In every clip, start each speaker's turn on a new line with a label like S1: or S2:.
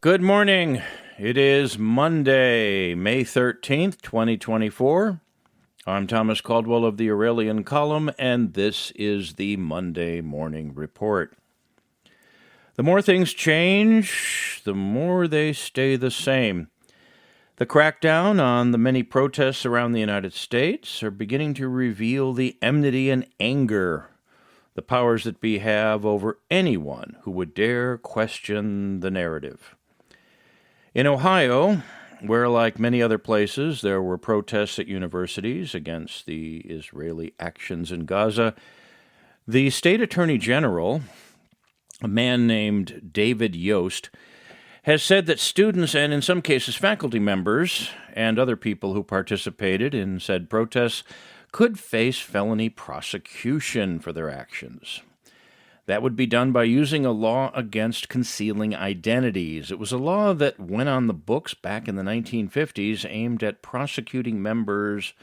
S1: Good morning. It is Monday, May 13th, 2024. I'm Thomas Caldwell of the Aurelian Column, and this is the Monday Morning Report. The more things change, the more they stay the same. The crackdown on the many protests around the United States are beginning to reveal the enmity and anger the powers that be have over anyone who would dare question the narrative. In Ohio, where, like many other places, there were protests at universities against the Israeli actions in Gaza, the state attorney general, a man named David Yost, has said that students and, in some cases, faculty members and other people who participated in said protests could face felony prosecution for their actions. That would be done by using a law against concealing identities. It was a law that went on the books back in the 1950s aimed at prosecuting members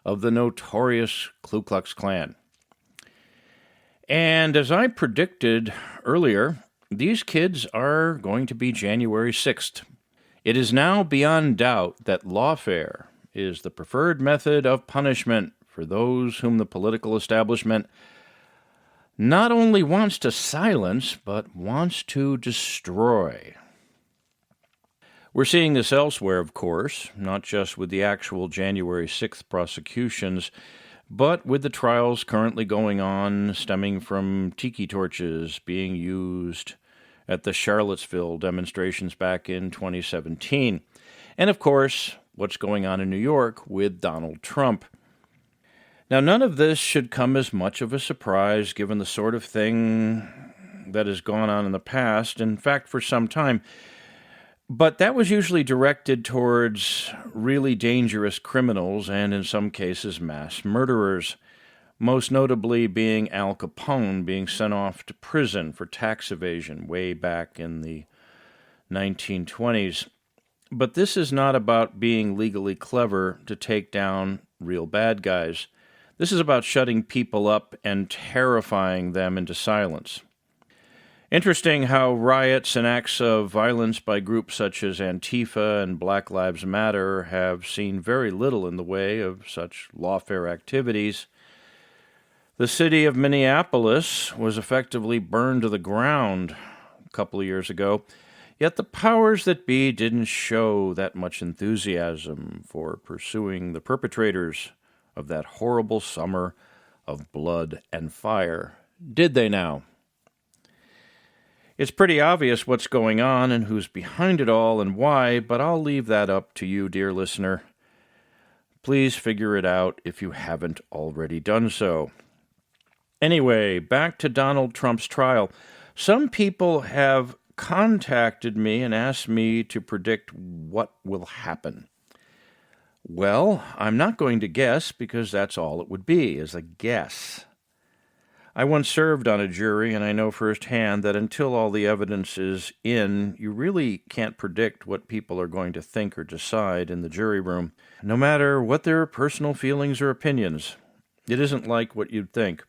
S1: of the notorious Ku Klux Klan. And as I predicted earlier, these kids are going to be January 6th. It is now beyond doubt that lawfare is the preferred method of punishment for those whom the political establishment not only wants to silence, but wants to destroy. We're seeing this elsewhere, of course, not just with the actual January 6th prosecutions, but with the trials currently going on stemming from tiki torches being used at the Charlottesville demonstrations back in 2017. And, of course, what's going on in New York with Donald Trump. Now, none of this should come as much of a surprise given the sort of thing that has gone on in the past, in fact, for some time. But that was usually directed towards really dangerous criminals and, in some cases, mass murderers, most notably being Al Capone being sent off to prison for tax evasion way back in the 1920s. But this is not about being legally clever to take down real bad guys. This is about shutting people up and terrifying them into silence. Interesting how riots and acts of violence by groups such as Antifa and Black Lives Matter have seen very little in the way of such lawfare activities. The city of Minneapolis was effectively burned to the ground a couple of years ago, yet the powers that be didn't show that much enthusiasm for pursuing the perpetrators of that horrible summer of blood and fire. Did they now? It's pretty obvious what's going on and who's behind it all and why, but I'll leave that up to you, dear listener. Please figure it out if you haven't already done so. Anyway, back to Donald Trump's trial. Some people have contacted me and asked me to predict what will happen. Well, I'm not going to guess because that's all it would be, is a guess. I once served on a jury, and I know firsthand that until all the evidence is in, you really can't predict what people are going to think or decide in the jury room, no matter what their personal feelings or opinions. It isn't like what you'd think.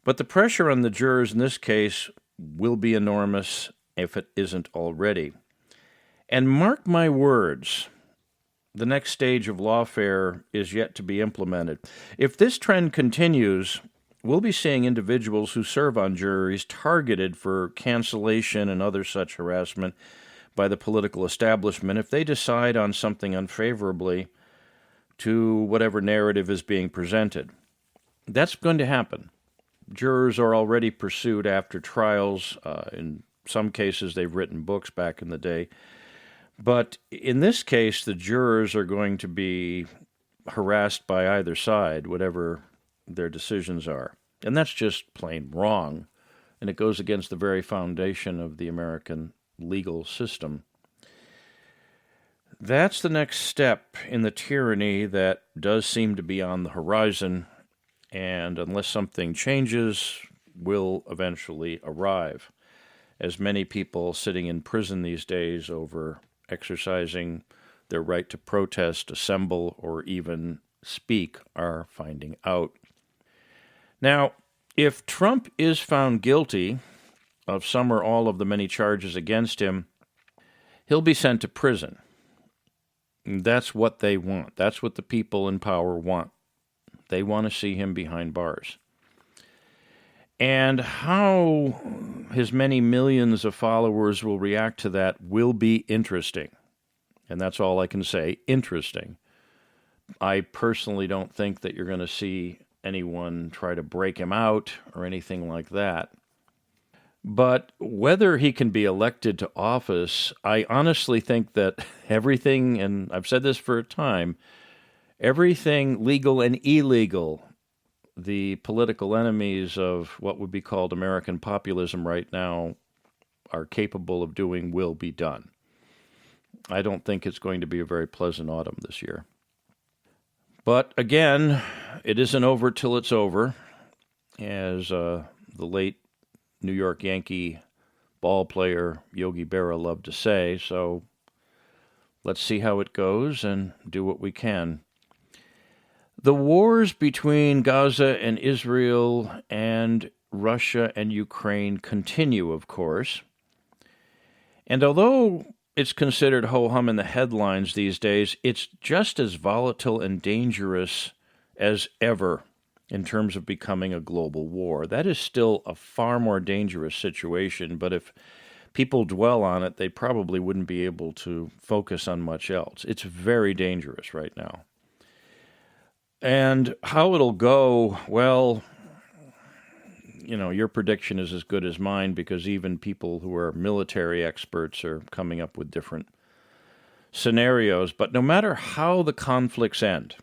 S1: But the pressure on the jurors in this case will be enormous if it isn't already. And mark my words, the next stage of lawfare is yet to be implemented. If this trend continues, we'll be seeing individuals who serve on juries targeted for cancellation and other such harassment by the political establishment if they decide on something unfavorably to whatever narrative is being presented. That's going to happen. Jurors are already pursued after trials. In some cases, they've written books back in the day. But in this case, the jurors are going to be harassed by either side, whatever their decisions are. And that's just plain wrong. And it goes against the very foundation of the American legal system. That's the next step in the tyranny that does seem to be on the horizon, and unless something changes, will eventually arrive. As many people sitting in prison these days over exercising their right to protest, assemble, or even speak are finding out. Now, if Trump is found guilty of some or all of the many charges against him, he'll be sent to prison. That's what they want. That's what the people in power want. They want to see him behind bars. And how his many millions of followers will react to that will be interesting. And that's all I can say, interesting. I personally don't think that you're going to see anyone try to break him out or anything like that. But whether he can be elected to office, I honestly think that everything, and I've said this for a time, everything legal and illegal, the political enemies of what would be called American populism right now are capable of doing will be done. I don't think it's going to be a very pleasant autumn this year. But again, it isn't over till it's over, as the late New York Yankee ball player Yogi Berra loved to say. So let's see how it goes and do what we can. The wars between Gaza and Israel and Russia and Ukraine continue, of course. And although it's considered ho-hum in the headlines these days, it's just as volatile and dangerous as ever in terms of becoming a global war. That is still a far more dangerous situation, but if people dwell on it, they probably wouldn't be able to focus on much else. It's very dangerous right now. And how it'll go, well, your prediction is as good as mine, because even people who are military experts are coming up with different scenarios. But no matter how the conflicts end,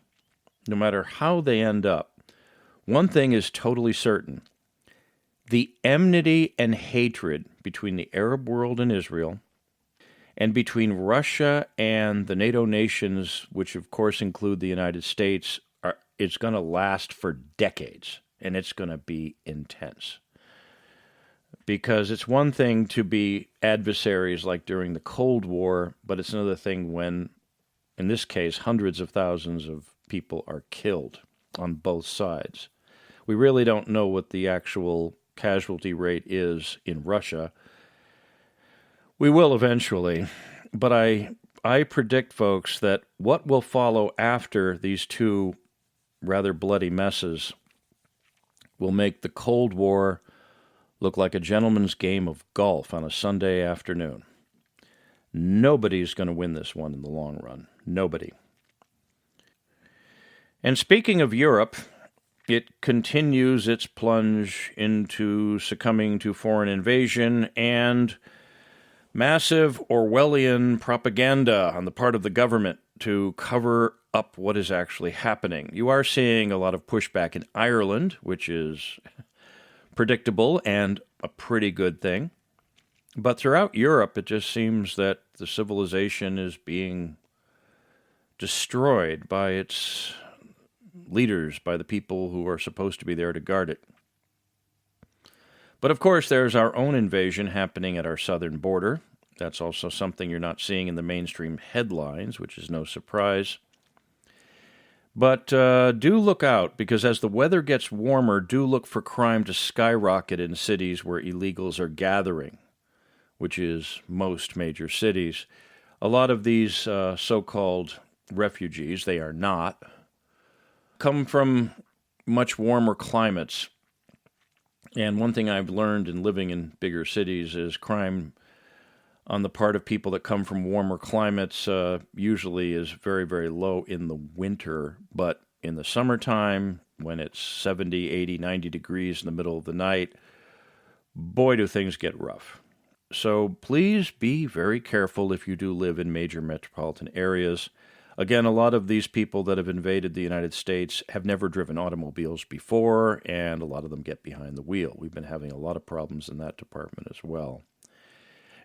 S1: no matter how they end up, one thing is totally certain. The enmity and hatred between the Arab world and Israel, and between Russia and the NATO nations, which of course include the United States, it's going to last for decades, and it's going to be intense. Because it's one thing to be adversaries like during the Cold War, but it's another thing when, in this case, hundreds of thousands of people are killed on both sides. We really don't know what the actual casualty rate is in Russia. We will eventually, but I predict, folks, that what will follow after these two rather bloody messes will make the Cold War look like a gentleman's game of golf on a Sunday afternoon. Nobody's going to win this one in the long run. Nobody. And speaking of Europe, it continues its plunge into succumbing to foreign invasion and massive Orwellian propaganda on the part of the government to cover up what is actually happening. You are seeing a lot of pushback in Ireland, which is predictable and a pretty good thing. But throughout Europe, it just seems that the civilization is being destroyed by its leaders, by the people who are supposed to be there to guard it. But of course, there's our own invasion happening at our southern border. That's also something you're not seeing in the mainstream headlines, which is no surprise. But do look out, because as the weather gets warmer, do look for crime to skyrocket in cities where illegals are gathering, which is most major cities. A lot of these so-called refugees, they are not, come from much warmer climates. And one thing I've learned in living in bigger cities is crime on the part of people that come from warmer climates usually is very, very low in the winter. But in the summertime, when it's 70, 80, 90 degrees in the middle of the night, boy, do things get rough. So please be very careful if you do live in major metropolitan areas. Again, a lot of these people that have invaded the United States have never driven automobiles before, and a lot of them get behind the wheel. We've been having a lot of problems in that department as well.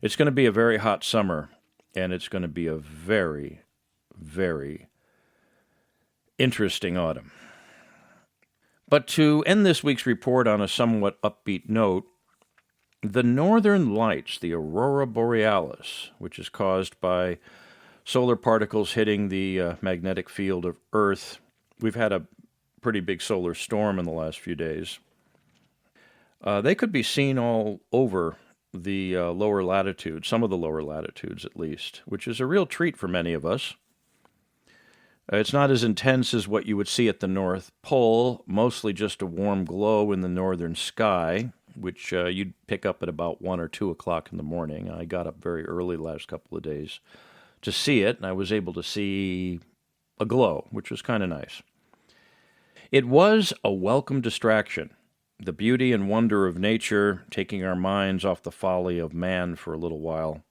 S1: It's going to be a very hot summer, and it's going to be a very, very interesting autumn. But to end this week's report on a somewhat upbeat note, the northern lights, the aurora borealis, which is caused by solar particles hitting the magnetic field of Earth. We've had a pretty big solar storm in the last few days. They could be seen all over the lower latitudes, some of the lower latitudes at least, which is a real treat for many of us. It's not as intense as what you would see at the North Pole, mostly just a warm glow in the northern sky, which you'd pick up at about 1 or 2 o'clock in the morning. I got up very early the last couple of days to see it, and I was able to see a glow, which was kind of nice. It was a welcome distraction, the beauty and wonder of nature taking our minds off the folly of man for a little while.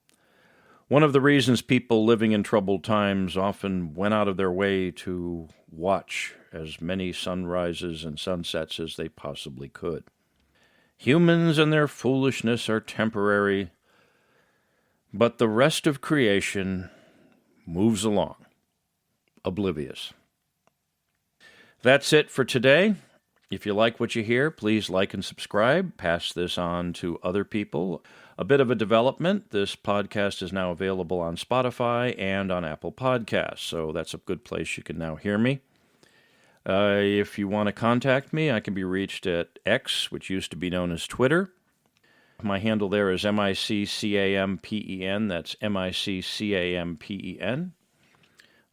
S1: One of the reasons people living in troubled times often went out of their way to watch as many sunrises and sunsets as they possibly could. Humans and their foolishness are temporary, but the rest of creation moves along, oblivious. That's it for today. If you like what you hear, please like and subscribe. Pass this on to other people. A bit of a development. This podcast is now available on Spotify and on Apple Podcasts, so that's a good place you can now hear me. If you want to contact me, I can be reached at X, which used to be known as Twitter. My handle there is MICCAMPEN. That's MICCAMPEN.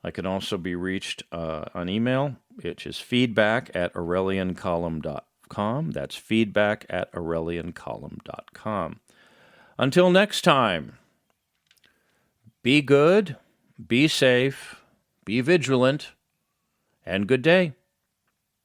S1: I can also be reached on email, which is feedback@aureliancolumn.com. That's feedback@aureliancolumn.com. Until next time, be good, be safe, be vigilant, and good day.